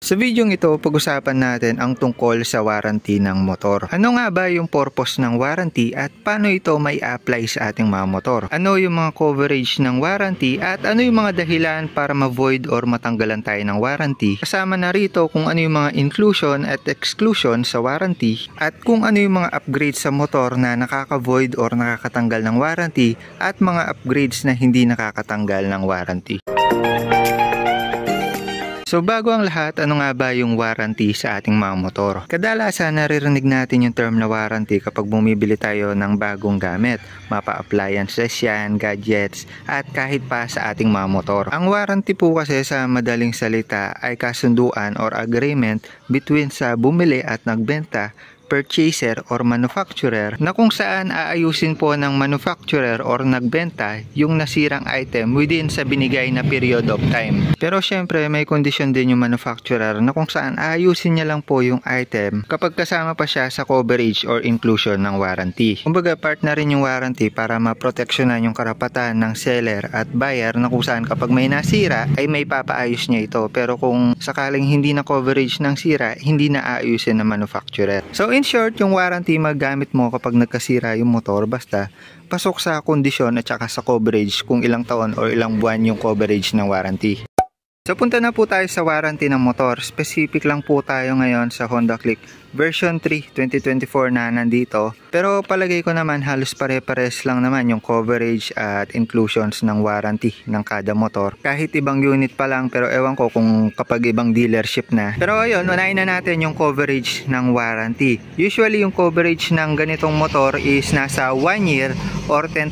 Sa videong ito, pag-usapan natin ang tungkol sa warranty ng motor. Ano nga ba yung purpose ng warranty at paano ito may apply sa ating mga motor? Ano yung mga coverage ng warranty at ano yung mga dahilan para ma-void or matanggalan tayo ng warranty? Kasama na rito kung ano yung mga inclusion at exclusion sa warranty at kung ano yung mga upgrades sa motor na nakaka-void or nakakatanggal ng warranty at mga upgrades na hindi nakakatanggal ng warranty. So bago ang lahat, ano nga ba yung warranty sa ating mga motor? Kadalasan naririnig natin yung term na warranty kapag bumibili tayo ng bagong gamit, mapa-appliances yan, gadgets, at kahit pa sa ating mga motor. Ang warranty po kasi sa madaling salita ay kasunduan or agreement between sa bumili at nagbenta, purchaser or manufacturer na kung saan aayusin po ng manufacturer or nagbenta yung nasirang item within sa binigay na period of time. Pero syempre may kondisyon din yung manufacturer na kung saan aayusin niya lang po yung item kapag kasama pa siya sa coverage or inclusion ng warranty. Kumbaga part na rin yung warranty para maproteksyonan yung karapatan ng seller at buyer na kung saan kapag may nasira ay may papaayos niya ito, pero kung sakaling hindi na coverage ng sira, hindi na aayusin ng manufacturer. So in short, yung warranty magamit mo kapag nagkasira yung motor basta pasok sa kondisyon at saka sa coverage kung ilang taon or ilang buwan yung coverage ng warranty. So punta na po tayo sa warranty ng motor. Specific lang po tayo ngayon sa Honda Click version 3 2024 na nandito. Pero palagay ko naman halos pare-pares lang naman yung coverage at inclusions ng warranty ng kada motor. Kahit ibang unit pa lang, pero ewan ko kung kapag ibang dealership na. Pero ayun, unahin na natin yung coverage ng warranty. Usually yung coverage ng ganitong motor is nasa 1 year or 10,000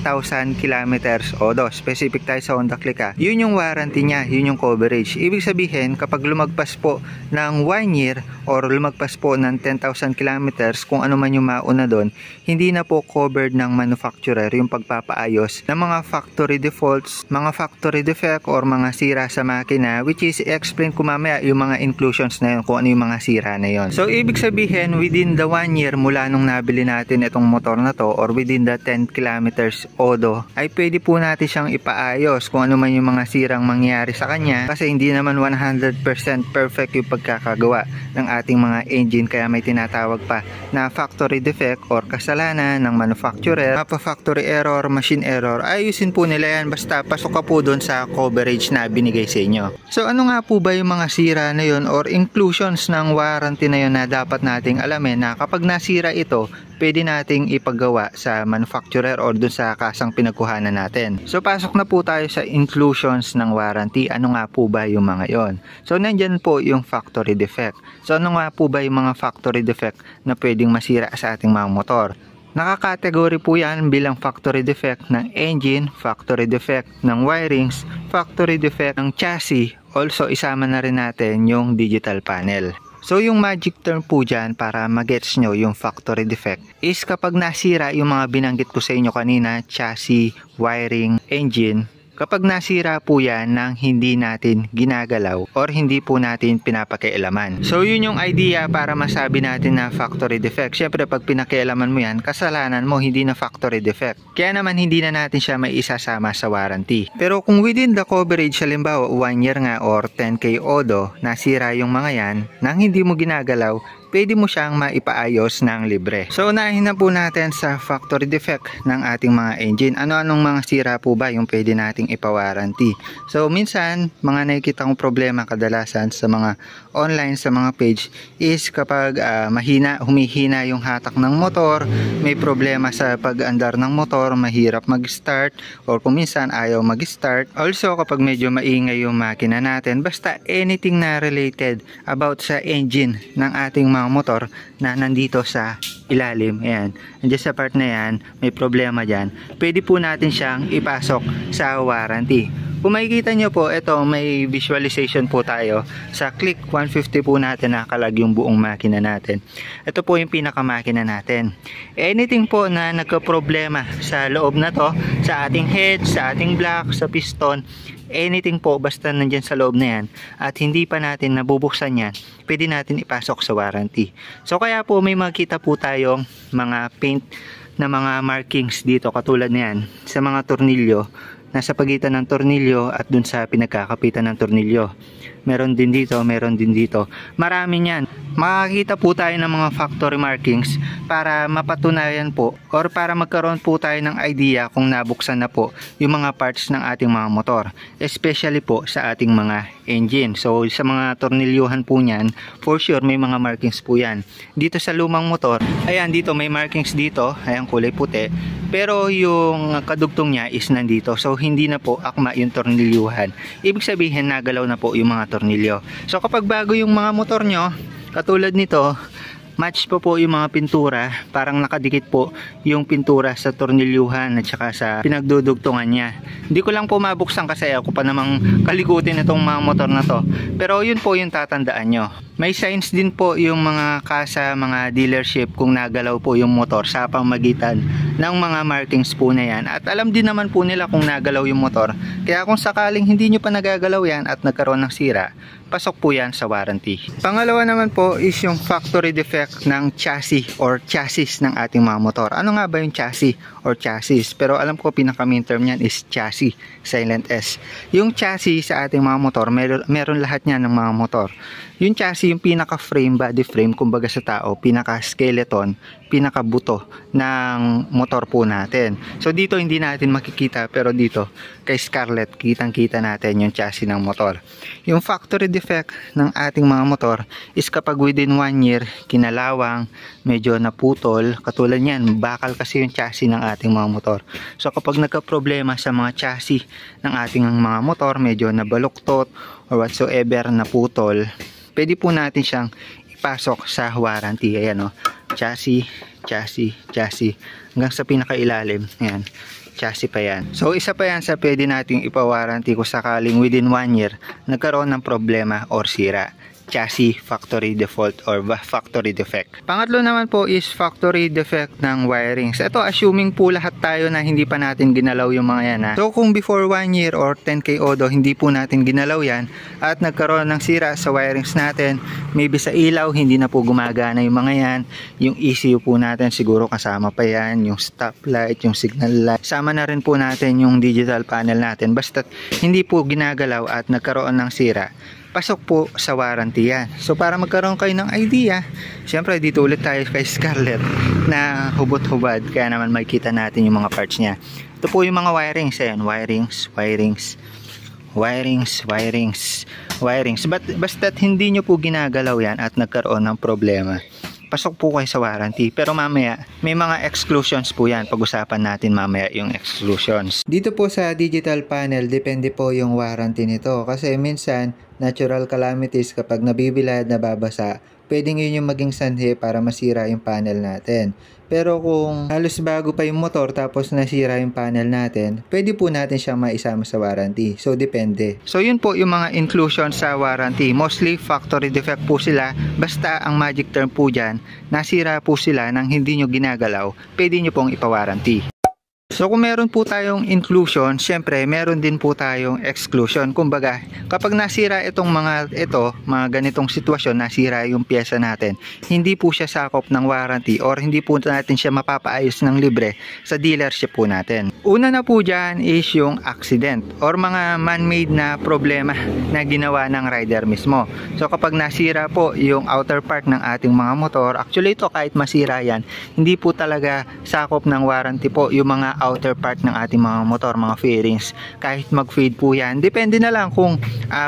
kilometers odo. Specific tayo sa Honda Click ha. Yun yung warranty niya, yun yung coverage. Ibig sabihin kapag lumagpas po ng 1 year or lumagpas po ng 10,000 kilometers, kung ano man yung mauna doon, hindi na po covered ng manufacturer yung pagpapaayos ng mga factory defaults, mga factory defect or mga sira sa makina, which is explain ko mamaya yung mga inclusions na yun, kung ano yung mga sira na yun. So ibig sabihin within the 1 year mula nung nabili natin itong motor na to or within the 10 kilometers odo, ay pwede po natin siyang ipaayos kung ano man yung mga sirang mangyari sa kanya, kasi hindi naman 100% perfect yung pagkakagawa ng ating mga engine, kaya may tinatawag pa na factory defect or kasalanan ng manufacturer, factory error, machine error. Ayusin po nila yan basta pasok ka po doon sa coverage na binigay sa inyo. So ano nga po ba yung mga sira na yun or inclusions ng warranty na yun na dapat nating alamin na kapag nasira ito, pwede nating ipagawa sa manufacturer or dun sa kasang pinagkuhanan natin. So pasok na po tayo sa inclusions ng warranty. Ano nga po ba yung mga yon? So nandyan po yung factory defect. So ano nga po ba yung mga factory defect na pwedeng masira sa ating mga motor? Nakakategory po yan bilang factory defect ng engine, factory defect ng wirings, factory defect ng chassis. Also isama na rin natin yung digital panel. So yung magic term po dyan para magets nyo yung factory defect is kapag nasira yung mga binanggit ko sa inyo kanina, chassis, wiring, engine, kapag nasira po yan nang hindi natin ginagalaw or hindi po natin pinapakialaman. So yun yung idea para masabi natin na factory defect. Syempre pag pinakialaman mo yan, kasalanan mo, hindi na factory defect. Kaya naman hindi na natin siya may isasama sa warranty. Pero kung within the coverage, halimbawa 1 year nga or 10k odo, nasira yung mga yan nang hindi mo ginagalaw, pwede mo siyang maipaayos ng libre. So unahin na po natin sa factory defect ng ating mga engine. Ano-anong mga sira po ba yung pwede nating ipawarranty? So minsan, mga nakikita kong problema kadalasan sa mga online, sa mga page is kapag humihina yung hatak ng motor, may problema sa pag-andar ng motor, mahirap mag-start or kung minsan ayaw mag-start. Also kapag medyo maingay yung makina natin, basta anything na related about sa engine ng ating mga motor na nandito sa ilalim, ayan, nandiyan sa part na yan, may problema dyan, pwede po natin siyang ipasok sa warranty. Kung makikita nyo po, ito may visualization po tayo sa Click 150 po natin, nakalag yung buong makina natin. Ito po yung pinakamakina natin. Anything po na nagka-problema sa loob na to, sa ating head, sa ating block, sa piston, anything po basta nandyan sa loob na yan at hindi pa natin nabubuksan yan, pwede natin ipasok sa warranty. So kaya po may makita po tayong mga paint na mga markings dito katulad na yan sa mga tornilyo nasa pagitan ng tornilyo at dun sa pinagkakapitan ng tornilyo. Meron din dito, meron din dito. Marami niyan. Makakita po tayo ng mga factory markings para mapatunayan po or para magkaroon po tayo ng idea kung nabuksan na po yung mga parts ng ating mga motor. Especially po sa ating mga engine. So sa mga tornilyuhan po niyan, for sure may mga markings po yan. Dito sa lumang motor, ayan dito may markings dito, ayan kulay puti. Pero yung kadugtong niya is nandito. So hindi na po akma yung tornilyuhan. Ibig sabihin nagalaw na po yung mga tornilyo. So kapag bago yung mga motor nyo, katulad nito, match po yung mga pintura, parang nakadikit po yung pintura sa tornilyuhan at saka sa pinagdudugtungan niya. Hindi ko lang po mabuksan kasi ako pa namang kalikutin itong mga motor na to. Pero yun po yung tatandaan nyo. May signs din po yung mga kasa, mga dealership kung nagalaw po yung motor sa pamamagitan ng mga markings po na yan. At alam din naman po nila kung nagalaw yung motor. Kaya kung sakaling hindi nyo pa nagagalaw yan at nagkaroon ng sira, pasok po yan sa warranty. Pangalawa naman po is yung factory defect ng chassis or chassis ng ating mga motor. Ano nga ba yung chassis or chassis? Pero alam ko pinaka-main term yan is chassis, silent S. Yung chassis sa ating mga motor, meron lahat niyan ng mga motor. Yung chassis, yung pinaka-frame, body frame, kumbaga sa tao, pinaka-skeleton, pinaka-buto ng motor po natin. So dito hindi natin makikita, pero dito kay Scarlett, kitang-kita natin yung chassis ng motor. Yung factory defect ng ating mga motor is kapag within 1 year, kinalawang, medyo naputol, katulad niyan, bakal kasi yung chassis ng ating mga motor. So kapag nagka-problema sa mga chassis ng ating mga motor, medyo nabaluktot or whatsoever, naputol, pwede po natin siyang ipasok sa warranty. Ayan o, chassis, chassis, chassis, hanggang sa pinakailalim. Ayan, chassis pa yan. So isa pa yan sa pwede nating ipawarranty kung sakaling within 1 year nagkaroon ng problema or sira. Chassis factory default or factory defect. Pangatlo naman po is factory defect ng wirings. Ito assuming po lahat tayo na hindi pa natin ginalaw yung mga yan. So kung before 1 year or 10K odo hindi po natin ginalaw yan at nagkaroon ng sira sa wirings natin, maybe sa ilaw hindi na po gumagana yung mga yan, yung ECU po natin siguro kasama pa yan, yung stoplight, yung signal light, sama na rin po natin yung digital panel natin, basta hindi po ginagalaw at nagkaroon ng sira, pasok po sa warranty yan. So para magkaroon kayo ng idea, syempre dito ulit tayo kay Scarlett na hubot-hubad, kaya naman makikita natin yung mga parts niya. Ito po yung mga wirings, ayan, wirings, basta't hindi nyo po ginagalaw yan at nagkaroon ng problema, pasok po kayo sa warranty. Pero mamaya may mga exclusions po yan, pag-usapan natin mamaya yung exclusions. Dito po sa digital panel, depende po yung warranty nito kasi minsan natural calamities, kapag nabibilad, nababasa, pwedeng yun yung maging sanhi para masira yung panel natin. Pero kung halos bago pa yung motor tapos nasira yung panel natin, pwede po natin siyang maisama sa warranty. So depende. So yun po yung mga inclusions sa warranty. Mostly factory defect po sila. Basta ang magic term po dyan, nasira po sila nang hindi nyo ginagalaw, pwede nyo pong ipawarranty. So kung meron po tayong inclusion, syempre meron din po tayong exclusion. Kumbaga, kapag nasira itong mga ganitong sitwasyon, nasira yung pyesa natin, hindi po siya sakop ng warranty or hindi po natin siya mapapaayos ng libre sa dealership po natin. Una na po dyan is yung accident or mga man-made na problema na ginawa ng rider mismo. So kapag nasira po yung outer part ng ating mga motor, actually ito kahit masira yan, hindi po talaga sakop ng warranty po yung mga outer part ng ating mga motor, mga fairings. Kahit mag-fade po yan, depende na lang kung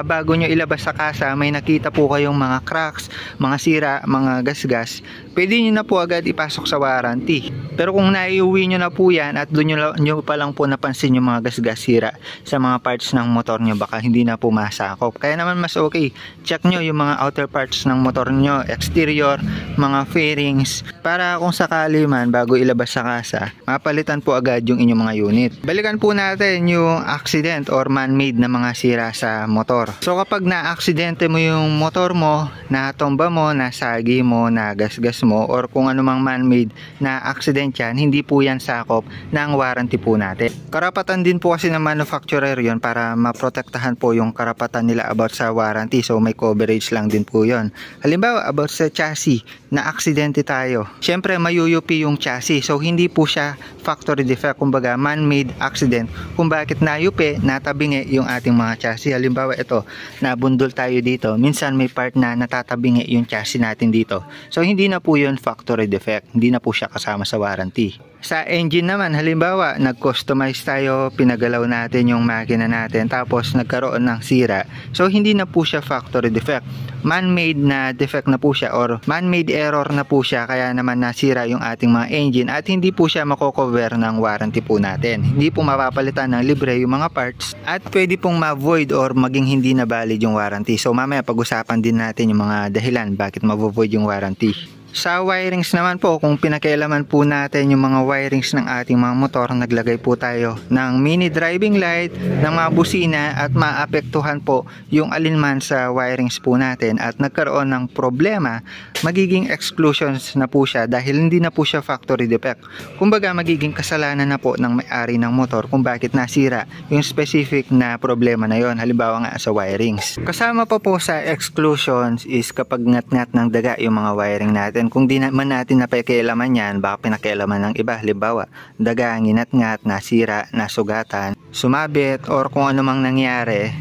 bago nyo ilabas sa kasa may nakita po kayong mga cracks, mga sira, mga gasgas, pwede nyo na po agad ipasok sa warranty. Pero kung naiuwi nyo na po yan at doon nyo pa lang po napansin yung mga gasgas, sira sa mga parts ng motor nyo, baka hindi na po masakop. Kaya naman mas okay, check nyo yung mga outer parts ng motor nyo, exterior, mga fairings, para kung sakali man bago ilabas sa kasa, mapalitan po agad yung inyong mga unit. Balikan po natin yung accident or man-made na mga sira sa motor. So kapag na-aksidente mo yung motor mo, natomba mo, nasagi mo, nagasgas mo, or kung anumang man-made na accident yan, hindi po yan sakop ng warranty po natin. Karapatan din po kasi ng manufacturer yon para maprotektahan po yung karapatan nila about sa warranty. So may coverage lang din po yon. Halimbawa about sa chassis, na aksidente tayo, syempre mayuyupi yung chassis, so hindi po siya factory defect defect, kumbaga man-made accident, kung bakit nayupi, natabingi yung ating mga chassis. Halimbawa ito, nabundol tayo dito, minsan may part na natatabingi yung chassis natin dito. So hindi na po yun factory defect, hindi na po siya kasama sa warranty. Sa engine naman, halimbawa, nag-customize tayo, pinagalaw natin yung makina natin, tapos nagkaroon ng sira. So, hindi na po siya factory defect. Man-made na defect na po siya or man-made error na po siya, kaya naman nasira yung ating mga engine at hindi po siya makocover ng warranty po natin. Hindi po mapapalitan ng libre yung mga parts at pwede pong ma-void or maging hindi na valid yung warranty. So, mamaya pag-usapan din natin yung mga dahilan bakit ma-void yung warranty. Sa wirings naman po, kung pinakialaman po natin yung mga wirings ng ating mga motor, naglagay po tayo ng mini driving light, ng mga busina at maapektuhan po yung alinman sa wirings po natin at nagkaroon ng problema, magiging exclusions na po siya dahil hindi na po siya factory defect. Kumbaga magiging kasalanan na po ng may-ari ng motor kung bakit nasira yung specific na problema na yon, halimbawa nga sa wirings. Kasama pa po sa exclusions is kapag ngat-ngat ng daga yung mga wiring natin. Kung di naman natin napakialaman yan, baka pinakialaman ng iba. Halimbawa, daga, nginat-ngat, nasira, nasugatan, sumabit, or kung ano mang nangyari,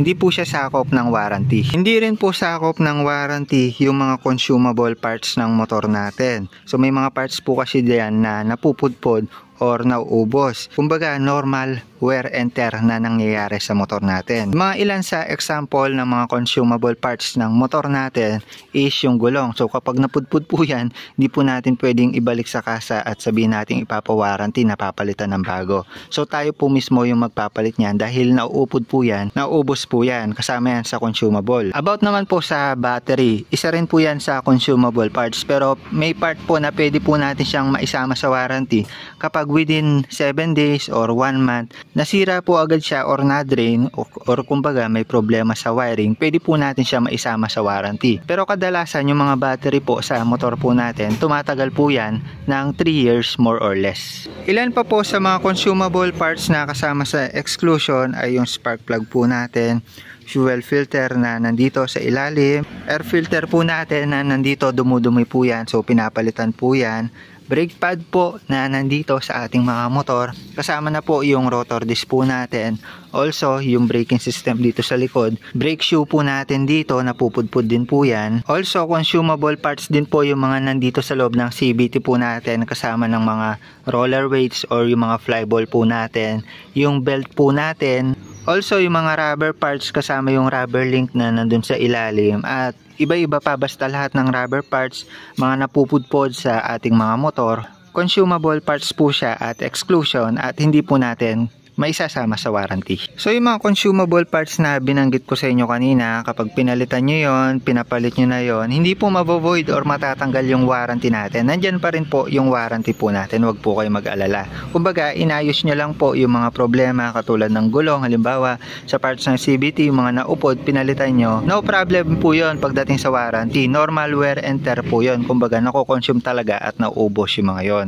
hindi po siya sakop ng warranty. Hindi rin po sakop ng warranty yung mga consumable parts ng motor natin. So may mga parts po kasi diyan na napupudpod or nauubos. Kumbaga normal wear and tear na nangyayari sa motor natin. Mga ilan sa example ng mga consumable parts ng motor natin is yung gulong. So kapag napudpud po yan, hindi po natin pwedeng ibalik sa kasa at sabihin natin ipapawarranty na papalitan ng bago. So tayo po mismo yung magpapalit niyan dahil nauupod po yan, nauubos po yan, kasama yan sa consumable. About naman po sa battery, isa rin po yan sa consumable parts, pero may part po na pwede po natin siyang maisama sa warranty kapag within 7 days or 1 month nasira po agad siya or na-drain or kumbaga may problema sa wiring, pwede po natin siya maisama sa warranty. Pero kadalasan yung mga battery po sa motor po natin, tumatagal po yan ng 3 years more or less. Ilan pa po sa mga consumable parts na kasama sa exclusion ay yung spark plug po natin, fuel filter na nandito sa ilalim, air filter po natin na nandito, dumudumi po yan, so pinapalitan po yan. Brake pad po na nandito sa ating mga motor, kasama na po yung rotor disc po natin, also yung braking system dito sa likod, brake shoe po natin dito, napupudpud din po yan, also consumable parts din po yung mga nandito sa loob ng CVT po natin, kasama ng mga roller weights or yung mga flyball po natin, yung belt po natin, also yung mga rubber parts kasama yung rubber link na nandun sa ilalim at iba-iba pa, basta lahat ng rubber parts, mga napupudpod sa ating mga motor, consumable parts po siya at exclusion at hindi po natin maisasama sa warranty. So yung mga consumable parts na binanggit ko sa inyo kanina, kapag pinalitan nyo yon, pinapalit nyo na yon, hindi po mavovoid or matatanggal yung warranty natin. Nandyan pa rin po yung warranty po natin, wag po kayo mag-alala. Kumbaga inayos nyo lang po yung mga problema katulad ng gulong, halimbawa sa parts ng CVT, yung mga naupod, pinalitan nyo, no problem po yon pagdating sa warranty. Normal wear and tear po yon, kumbaga nakoconsume talaga at nauubos yung mga yon.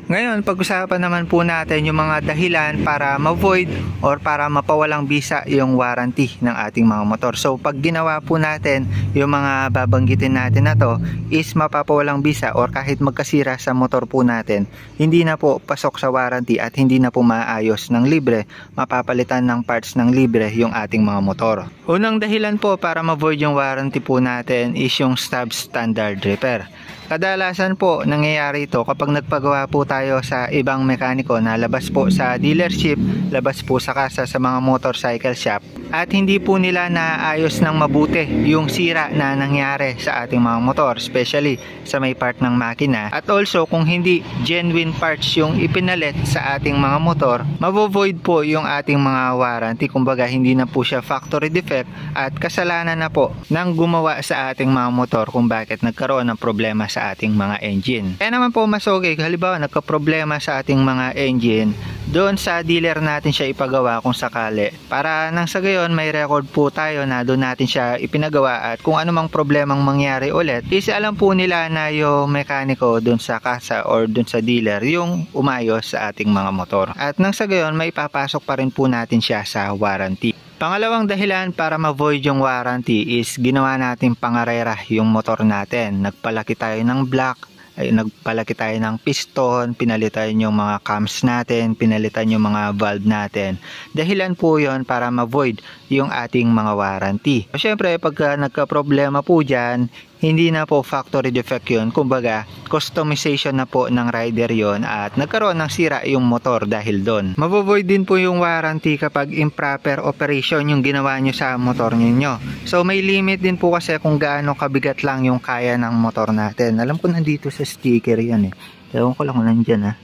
Ngayon, pag-usapan naman po natin yung mga dahilan para ma-void or para mapawalang bisa yung warranty ng ating mga motor. So, pag ginawa po natin yung mga babanggitin natin na to is mapapawalang bisa or kahit magkasira sa motor po natin, hindi na po pasok sa warranty at hindi na po maayos ng libre, mapapalitan ng parts ng libre yung ating mga motor. Unang dahilan po para ma-void yung warranty po natin is yung stub standard repair. Kadalasan po nangyayari ito kapag nagpagawa po tayo sa ibang mekaniko na labas po sa dealership, labas po sa kasa sa mga motorcycle shop at hindi po nila naayos ng mabuti yung sira na nangyari sa ating mga motor, especially sa may part ng makina, at also kung hindi genuine parts yung ipinalit sa ating mga motor, mavo-void po yung ating mga warranty. Kumbaga hindi na po siya factory defect at kasalanan na po ng gumawa sa ating mga motor kung bakit nagkaroon ng problema sa ating mga engine. Kaya naman po mas okay, halimbawa nagka-problema sa ating mga engine, doon sa dealer natin siya ipagawa kung sakali, para nang sa gayon may record po tayo na doon natin siya ipinagawa at kung anumang problemang mangyari ulit is alam po nila na yung mekaniko doon sa kasa or doon sa dealer yung umayos sa ating mga motor at nang sa gayon may papasok pa rin po natin siya sa warranty. Pangalawang dahilan para ma-void yung warranty is ginawa natin pangarera yung motor natin. Nagpalaki tayo ng block, ay nagpalaki tayo ng piston, pinalitan yung mga cams natin, pinalitan yung mga valve natin. Dahilan po yon para ma-void yung ating mga warranty. Siyempre, pagka nagka-problema po dyan, hindi na po factory defect yun. Kumbaga, customization na po ng rider yon at nagkaroon ng sira yung motor dahil doon. Mavo-void din po yung warranty kapag improper operation yung ginawa nyo sa motor ninyo. So may limit din po kasi kung gaano kabigat lang yung kaya ng motor natin. Alam ko nandito sa sticker yan eh. Ewan ko lang kung nandyan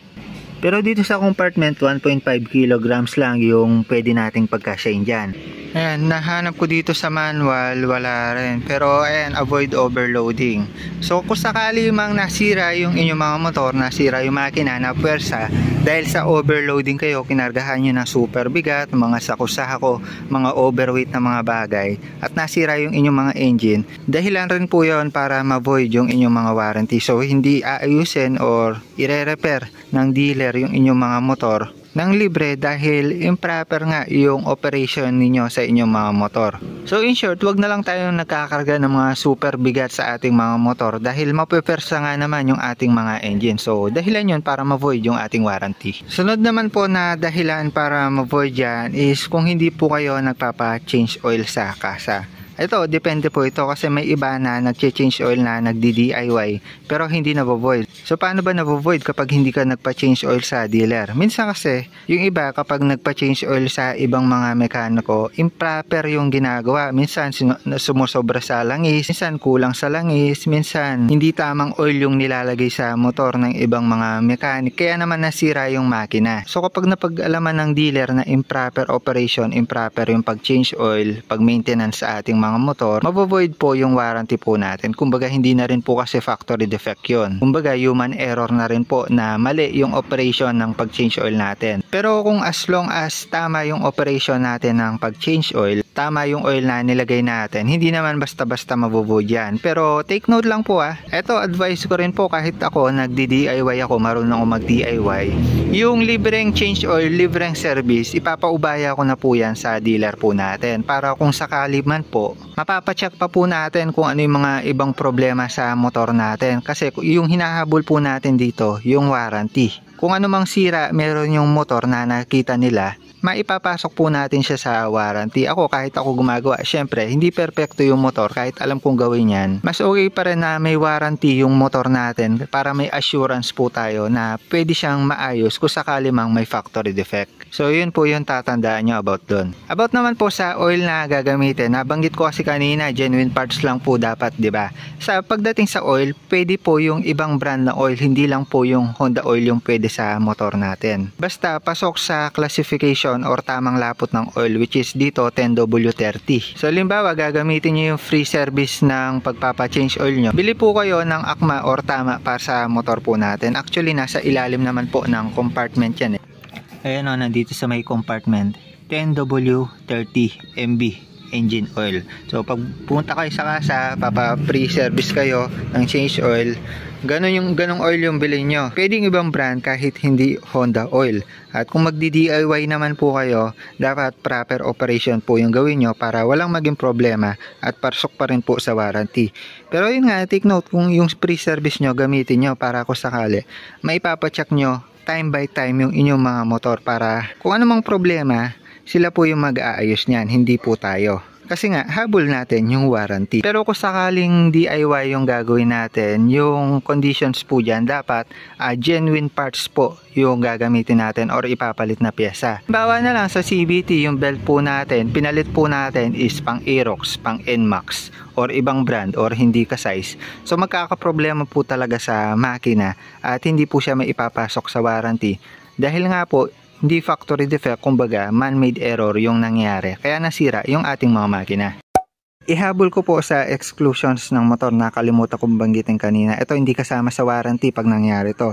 Pero dito sa compartment, 1.5 kilograms lang yung pwede nating pagkasyain dyan. Ayan, nahanap ko dito sa manual, wala rin. Pero ayan, avoid overloading. So kung sakali mang nasira yung inyong mga motor, nasira yung makina na puwersa, dahil sa overloading kayo, kinargahan nyo ng super bigat, mga sako-sako, mga overweight na mga bagay, at nasira yung inyong mga engine, dahilan rin po yon para ma-void yung inyong mga warranty. So hindi aayusin or ire-repair ng dealer yung inyong mga motor ng libre dahil improper nga yung operation ninyo sa inyong mga motor. So in short, wag na lang tayong nagkakarga ng mga super bigat sa ating mga motor dahil mapepersa nga naman yung ating mga engine. So dahilan yun para ma-void yung ating warranty. Sunod naman po na dahilan para ma-void yan is kung hindi po kayo nagpapa-change oil sa kasa. Ito, depende po ito kasi may iba na nag-change oil na nagdi-DIY pero hindi na-void. So paano ba na-void kapag hindi ka nagpa-change oil sa dealer? Minsan kasi, yung iba kapag nagpa-change oil sa ibang mga mekaniko, improper yung ginagawa. Minsan sumusobra sa langis, minsan kulang sa langis, minsan hindi tamang oil yung nilalagay sa motor ng ibang mga mekanik. Kaya naman nasira yung makina. So kapag napag-alaman ng dealer na improper operation, improper yung pag-change oil, pag-maintenance sa ating mga motor, mabo-void po yung warranty po natin. Kumbaga hindi na rin po kasi factory defect yun. Kumbaga human error na rin po na mali yung operation ng pag-change oil natin. Pero kung as long as tama yung operation natin ng pag-change oil, tama yung oil na nilagay natin, hindi naman basta-basta mabo-void yan. Pero take note lang po Ito advice ko rin po kahit ako nagdi-DIY ako, marunong ako mag-DIY. Yung libreng change oil, libreng service, ipapaubaya ko na po yan sa dealer po natin para kung sakali man po mapapacheck pa po natin kung ano yung mga ibang problema sa motor natin kasi yung hinahabol po natin dito yung warranty. Kung ano mang sira meron yung motor na nakita nila, maipapasok po natin siya sa warranty. Ako kahit ako gumagawa, syempre hindi perfecto yung motor kahit alam kong gawin yan. Mas okay pa rin na may warranty yung motor natin para may assurance po tayo na pwede siyang maayos kung sakali mang may factory defect. So yun po yung tatandaan nyo about doon. About naman po sa oil na gagamitin, nabanggit ko kasi kanina genuine parts lang po dapat, di ba? Sa pagdating sa oil, pwede po yung ibang brand na oil, hindi lang po yung Honda oil yung pwede sa motor natin. Basta pasok sa classification or tamang lapot ng oil which is dito 10W30. So halimbawa gagamitin nyo yung free service ng pagpapa-change oil nyo, bili po kayo ng akma or tama para sa motor po natin. Actually nasa ilalim naman po ng compartment yan Ayan nandito sa may compartment 10W30 MB engine oil. So pag punta kayo sa kasa, papa-free service kayo ng change oil. Ganong oil yung bilhin nyo. Pwedeng ibang brand kahit hindi Honda oil. At kung magdi-DIY naman po kayo, dapat proper operation po yung gawin nyo para walang maging problema at pasok pa rin po sa warranty. Pero yun nga, take note kung yung free service nyo gamitin nyo para kung sakali, maipapacheck nyo time by time yung inyong mga motor para kung anumang problema, sila po yung mag-aayos niyan, hindi po tayo. Kasi nga, habol natin yung warranty. Pero kung sakaling DIY yung gagawin natin, yung conditions po dyan, dapat genuine parts po yung gagamitin natin or ipapalit na pyesa. Bawa na lang sa CVT, yung belt po natin, pinalit po natin is pang Aerox, pang NMAX, or ibang brand, or hindi ka size. So magkakaproblema po talaga sa makina at hindi po siya maipapasok sa warranty. Dahil nga po, hindi factory defect, kumbaga man-made error yung nangyari kaya nasira yung ating mga makina. Ihabol ko po sa exclusions ng motor na kalimutan kong banggitin kanina. Ito hindi kasama sa warranty pag nangyari to.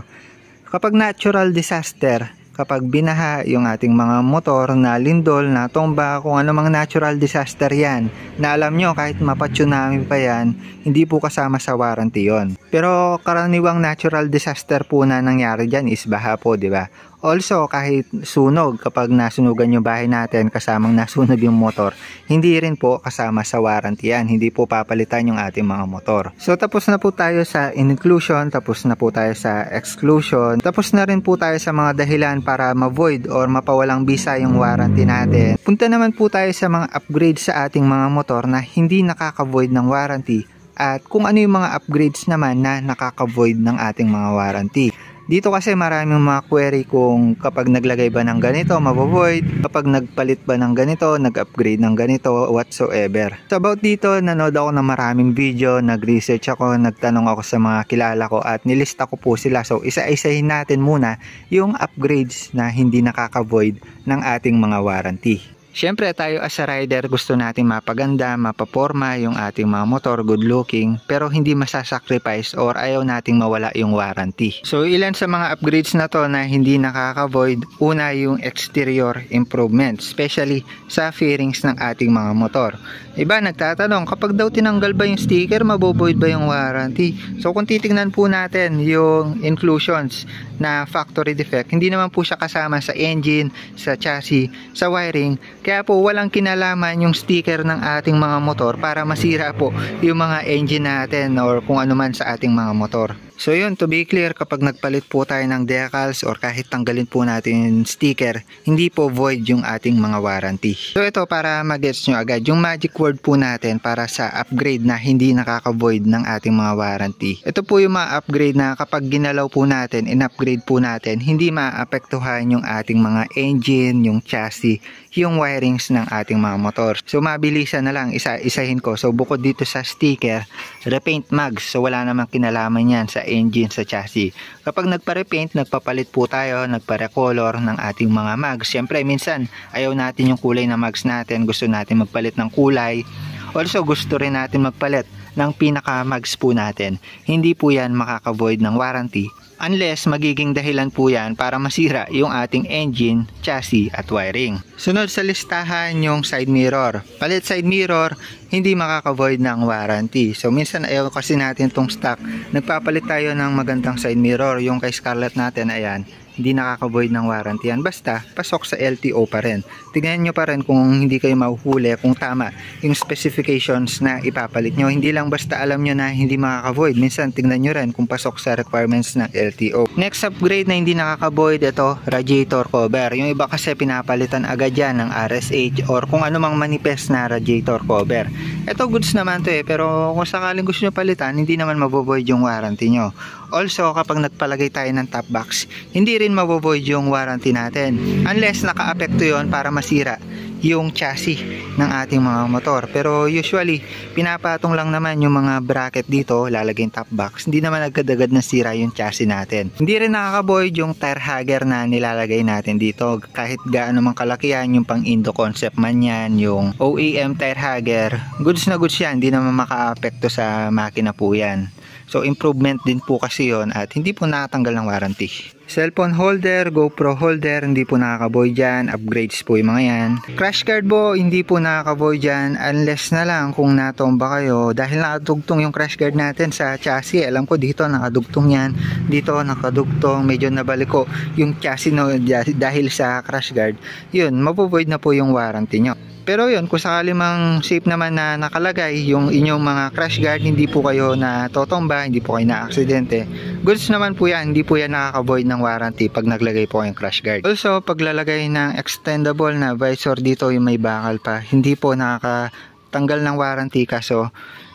Kapag natural disaster, kapag binaha yung ating mga motor na lindol, na tomba, kung ano mga natural disaster yan, na alam nyo kahit mapa-tsunami pa yan, hindi po kasama sa warranty yon. Pero karaniwang natural disaster po na nangyari dyan is baha po, di ba? Also, kahit sunog, kapag nasunugan yung bahay natin kasamang nasunog yung motor, hindi rin po kasama sa warranty yan. Hindi po papalitan yung ating mga motor. So, tapos na po tayo sa inclusion, tapos na po tayo sa exclusion, tapos na rin po tayo sa mga dahilan para ma-void or mapawalang bisa yung warranty natin. Punta naman po tayo sa mga upgrades sa ating mga motor na hindi nakaka-void ng warranty at kung ano yung mga upgrades naman na nakaka-void ng ating mga warranty. Dito kasi maraming mga query kung kapag naglagay ba ng ganito, mabo-void, kapag nagpalit ba ng ganito, nag-upgrade ng ganito, whatsoever. So about dito, nanood ako ng maraming video, nag-research ako, nagtanong ako sa mga kilala ko at nilista ko po sila. So isa-isahin natin muna yung upgrades na hindi nakaka-void ng ating mga warranty. Siyempre tayo as a rider gusto natin mapaganda, mapaporma yung ating mga motor, good looking, pero hindi masasacrifice or ayaw nating mawala yung warranty. So ilan sa mga upgrades na to na hindi nakaka-void, una yung exterior improvement, especially sa fairings ng ating mga motor. Iba nagtatanong, kapag daw tinanggal ba yung sticker, mabovoid ba yung warranty? So kung titingnan po natin yung inclusions na factory defect, hindi naman po siya kasama sa engine, sa chassis, sa wiring. Kaya po walang kinalaman yung sticker ng ating mga motor para masira po yung mga engine natin or kung ano man sa ating mga motor. So yun, to be clear, kapag nagpalit po tayo ng decals or kahit tanggalin po natin yung sticker, hindi po void yung ating mga warranty. So ito, para mag-gets nyo agad, yung magic word po natin para sa upgrade na hindi nakaka-void ng ating mga warranty. Ito po yung mga upgrade na kapag ginalaw po natin, in-upgrade po natin, hindi maapektuhan yung ating mga engine, yung chassis, yung wirings ng ating mga motor. So mabilisan na lang, isa-isahin ko. So bukod dito sa sticker, repaint mags. So wala namang kinalaman yan sa engine, sa chassis. Kapag nagpa-repaint, nagpapalit po tayo, nagpa-recolor ng ating mga mags. Siyempre minsan ayaw natin yung kulay na mags natin, gusto natin magpalit ng kulay. Also gusto rin natin magpalit ng pinaka mags po natin. Hindi po yan makaka-void ng warranty unless magiging dahilan po yan para masira yung ating engine, chassis at wiring. Sunod sa listahan yung side mirror. Palit side mirror, hindi makaka-void ng warranty. So minsan ayaw kasi natin tong stock. Nagpapalit tayo ng magandang side mirror. Yung kay Scarlett natin, ayan, hindi nakaka-void ng warranty yan. Basta, pasok sa LTO pa rin. Tignan nyo pa rin kung hindi kayo mahuhuli, kung tama yung specifications na ipapalit nyo. Hindi lang basta alam nyo na hindi makaka-void. Minsan, tignan nyo rin kung pasok sa requirements ng LTO. Next upgrade na hindi nakaka-void, ito, radiator cover. Yung iba kasi pinapalitan agad yan ng RSH or kung ano mang manifest na radiator cover. Ito, goods naman to pero kung sakaling gusto nyo palitan, hindi naman mabovoid yung warranty nyo. Also, kapag nagpalagay tayo ng top box, hindi rin mabovoid yung warranty natin unless naka-apekto yon para masira yung chassis ng ating mga motor. Pero usually pinapatong lang naman yung mga bracket dito, lalagay yung top box, hindi naman agad-agad nasira yung chassis natin. Hindi rin nakaka-void yung tire hugger na nilalagay natin dito, kahit gaano mang kalakihan, yung pang Indo concept man yan, yung OEM tire hugger, goods na goods yan, hindi naman maka-apekto sa makina po yan. So improvement din po kasi yon at hindi po nakatanggal ng warranty. Cellphone holder, GoPro holder, hindi po nakaka-void yan. Upgrades po yung mga yan. Crash guard po, hindi po nakaka-void yan unless na lang kung natomba kayo. Dahil nakadugtong yung crash guard natin sa chassis. Alam ko dito nakadugtong yan. Dito nakadugtong, medyo nabaliko yung chassis no, dahil sa crash guard. Yun, mapo-void na po yung warranty nyo. Pero yun, kung sakali mang safe naman na nakalagay yung inyong mga crash guard, hindi po kayo na totomba, hindi po kayo na aksidente, goods naman po yan, hindi po yan nakaka-void ng warranty pag naglagay po kayong crash guard. Also, paglalagay ng extendable na visor dito, yung may bakal pa, hindi po nakakatanggal ng warranty kaso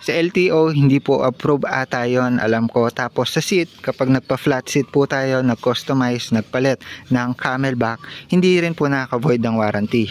sa LTO, hindi po approve ata yun, alam ko. Tapos sa seat, kapag nagpa-flat seat po tayo, nag-customize, nagpalit ng camelback, hindi rin po nakaka-void ng warranty.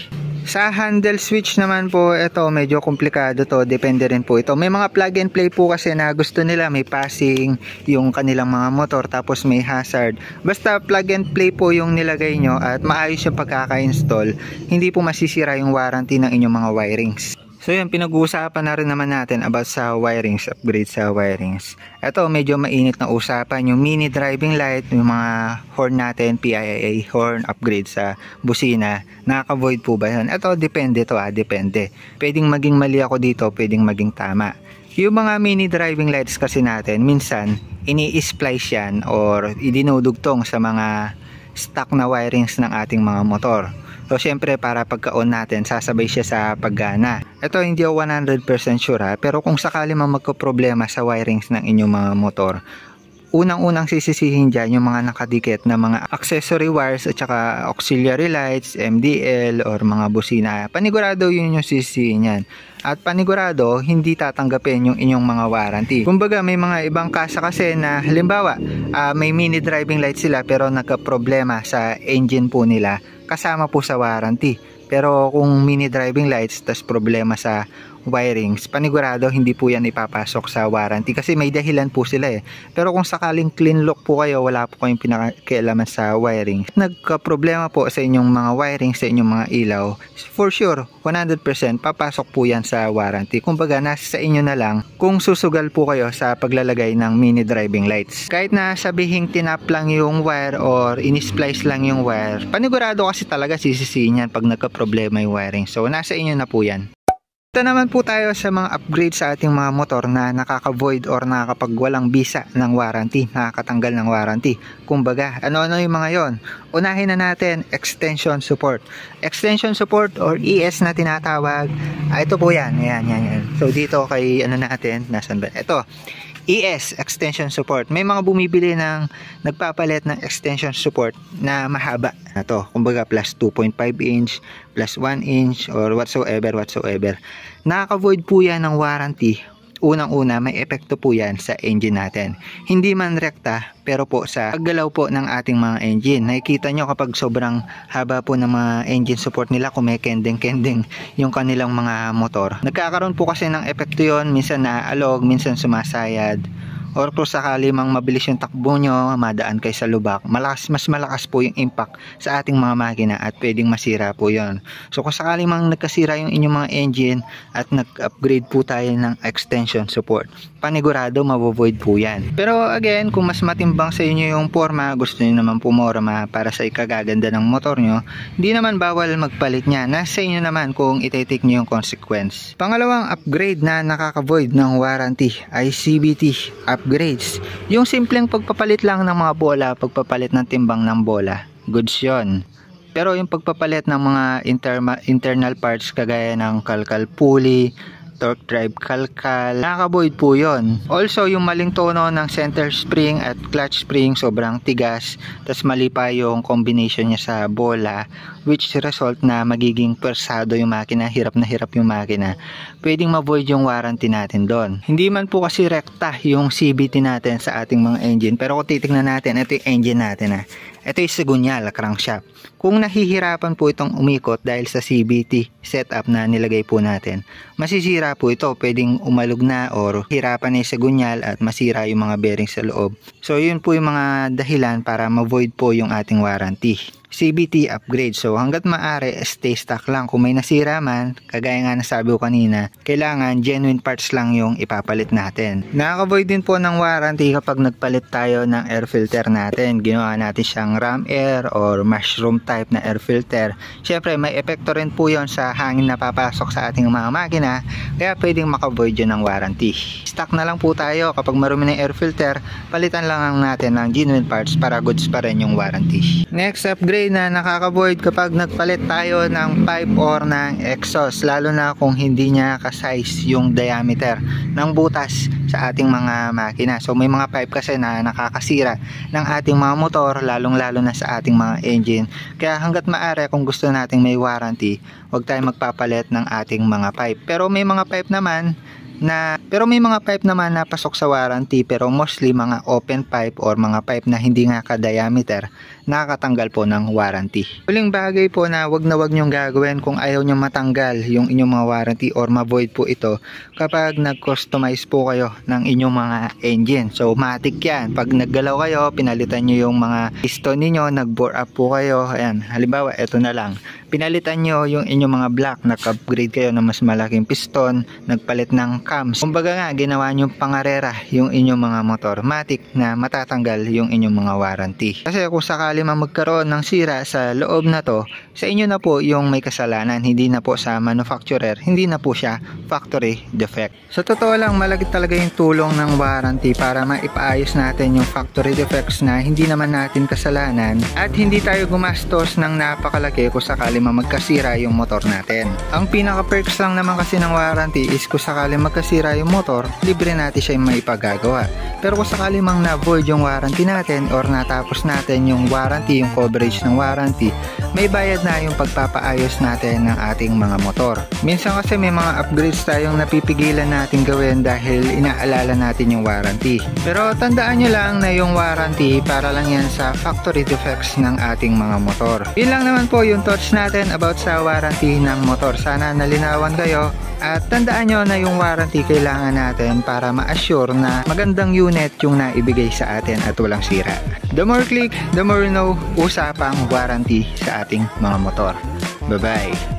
Sa handle switch naman po, ito medyo komplikado to, depende rin po ito. May mga plug and play po kasi na gusto nila, may passing yung kanilang mga motor, tapos may hazard. Basta plug and play po yung nilagay nyo at maayos yung pagkaka-install, hindi po masisira yung warranty ng inyong mga wirings. So yun, pinag-uusapan na rin naman natin about sa wirings, upgrade sa wirings. Ito, medyo mainit na usapan, yung mini driving light, yung mga horn natin, PIA horn, upgrade sa busina. Nakaka-void po ba yun? Ito, depende to depende. Pwedeng maging mali ako dito, pwedeng maging tama. Yung mga mini driving lights kasi natin, minsan, ini-splice yan or idinudugtong sa mga stock na wirings ng ating mga motor. So syempre para pagka-on natin, sasabay siya sa paggana. Ito hindi ako 100% sure pero kung sakali man magka-problema sa wirings ng inyong mga motor, unang-unang sisisihin dyan yung mga nakadikit na mga accessory wires at saka auxiliary lights, MDL or mga busina. Panigurado yun yung sisisihin yan. At panigurado hindi tatanggapin yung inyong mga warranty. Kumbaga may mga ibang kasa kasi na halimbawa may mini driving light sila pero nagka-problema sa engine po nila, kasama po sa warranty. Pero kung mini driving lights tas problema sa wirings, panigurado hindi po yan ipapasok sa warranty kasi may dahilan po sila Pero kung sakaling clean look po kayo, wala po kayong pinakakialaman sa wiring, nagka-problema po sa inyong mga wiring, sa inyong mga ilaw, for sure 100% papasok po yan sa warranty. Kumbaga nasa sa inyo na lang kung susugal po kayo sa paglalagay ng mini driving lights. Kahit na sabihing tinap lang yung wire or in-splice lang yung wire, panigurado kasi talaga sisisihin yan pag nagka-problema yung wiring. So nasa inyo na po yan. Ito naman po tayo sa mga upgrade sa ating mga motor na nakaka-void or nakakapagwalang bisa ng warranty, nakakatanggal ng warranty. Kumbaga, ano-ano yung mga yon? Unahin na natin, extension support. Extension support or ES na tinatawag, ito po yan. Yan. So dito kay natin, nasan ba? Ito, ES, extension support. May mga bumibili ng nagpapalit ng extension support na mahaba na to. Kumbaga plus 2.5 inch, plus 1 inch or whatsoever. Nakaka-void po yan ng warranty. Unang-una, may epekto po yan sa engine natin. Hindi man rekta, pero po sa paggalaw po ng ating mga engine. Nakikita nyo kapag sobrang haba po ng mga engine support nila, kumekending-kending yung kanilang mga motor. Nagkakaroon po kasi ng epekto yon, minsan naaalog, minsan sumasayad. Or kung sakali mang mabilis yung takbo nyo, madaan kayo sa lubak, mas malakas po yung impact sa ating mga makina at pwedeng masira po yon. So kung sakali mang nagkasira yung inyong mga engine at nag-upgrade po tayo ng extension support, panigurado mavovoid po yan. Pero again, kung mas matimbang sa inyo yung forma, gusto nyo naman pumorma para sa ikagaganda ng motor nyo, hindi naman bawal magpalit niya. Nasa inyo naman kung iti-take nyo yung consequence. Pangalawang upgrade na nakaka-void ng warranty ay CVT upgrades. Yung simpleng pagpapalit lang ng mga bola, pagpapalit ng timbang ng bola, goods yun. Pero yung pagpapalit ng mga internal parts kagaya ng kalkal pulley, torque drive kalkal, nakaka-void po yun. Also yung maling tono ng center spring at clutch spring, sobrang tigas, tas mali pa yung combination niya sa bola, which result na magiging persado yung makina, hirap na hirap yung makina, pwedeng ma-void yung warranty natin doon. Hindi man po kasi rekta yung CVT natin sa ating mga engine, pero kung titignan natin, ito yung engine natin ito yung segunyal crankshaft. Kung nahihirapan po itong umikot dahil sa CVT setup na nilagay po natin, masisira po ito, pwedeng umalog na or hirapan na yung segunyal at masira yung mga bearing sa loob. So yun po yung mga dahilan para ma-void po yung ating warranty. CVT upgrade. So hanggat maaari, stay stock lang. Kung may nasira man, kagaya nga nasabi ko kanina, kailangan genuine parts lang yung ipapalit natin. Nakaka-void din po ng warranty kapag nagpalit tayo ng air filter natin. Ginawa natin siyang ram air or mushroom type na air filter. Syempre may epekto rin po yon sa hangin na papasok sa ating mga makina, kaya pwedeng maka-void yun ng warranty. Stock na lang po tayo. Kapag marumi ng air filter, palitan lang natin ng genuine parts para goods pa rin yung warranty. Next upgrade na nakaka-void kapag nagpalit tayo ng pipe or ng exhaust, lalo na kung hindi niya ka-size yung diameter ng butas sa ating mga makina. So may mga pipe kasi na nakakasira ng ating mga motor, lalong lalo na sa ating mga engine. Kaya hanggat maaari, kung gusto nating may warranty, huwag tayong magpapalit ng ating mga pipe. Pero may mga pipe naman na pasok sa warranty, pero mostly mga open pipe or mga pipe na hindi nga ka-diameter, nakakatanggal po ng warranty. Huling bagay po na wag nyong gagawin kung ayaw nyo matanggal yung inyong mga warranty or ma-void po ito kapag nag-customize po kayo ng inyong mga engine. So matik yan, pag naggalaw kayo, pinalitan nyo yung mga piston niyo, nag-bore up po kayo, ayan, halimbawa ito na lang, pinalitan nyo yung inyong mga block, nag-upgrade kayo ng mas malaking piston, nagpalit ng cams, kumbaga nga ginawa nyo pangarera yung inyong mga motor, matik na matatanggal yung inyong mga warranty. Kasi kung sakali man magkaroon ng sira sa loob na to, Sa inyo na po yung may kasalanan, hindi na po sa manufacturer, hindi na po siya factory defect. Sa totoo lang, malaki talaga yung tulong ng warranty para maipaayos natin yung factory defects na hindi naman natin kasalanan at hindi tayo gumastos ng napakalaki kung sakali magkasira yung motor natin. Ang pinaka-perks lang naman kasi ng warranty is kung sakali magkasira yung motor, libre natin siya yung maipagagawa. Pero kung sakali na-void yung warranty natin or natapos natin yung warranty, yung coverage ng warranty, may bayad na yung pagpapaayos natin ng ating mga motor. Minsan kasi may mga upgrades tayong napipigilan natin gawin dahil inaalala natin yung warranty. Pero tandaan nyo lang na yung warranty para lang yan sa factory defects ng ating mga motor. Yun lang naman po yung thoughts natin about sa warranty ng motor. Sana nalinawan kayo. At tandaan nyo na yung warranty kailangan natin para ma-assure na magandang unit yung naibigay sa atin at walang sira. The more click, the more you know, usapang warranty sa ating mga motor. Bye-bye!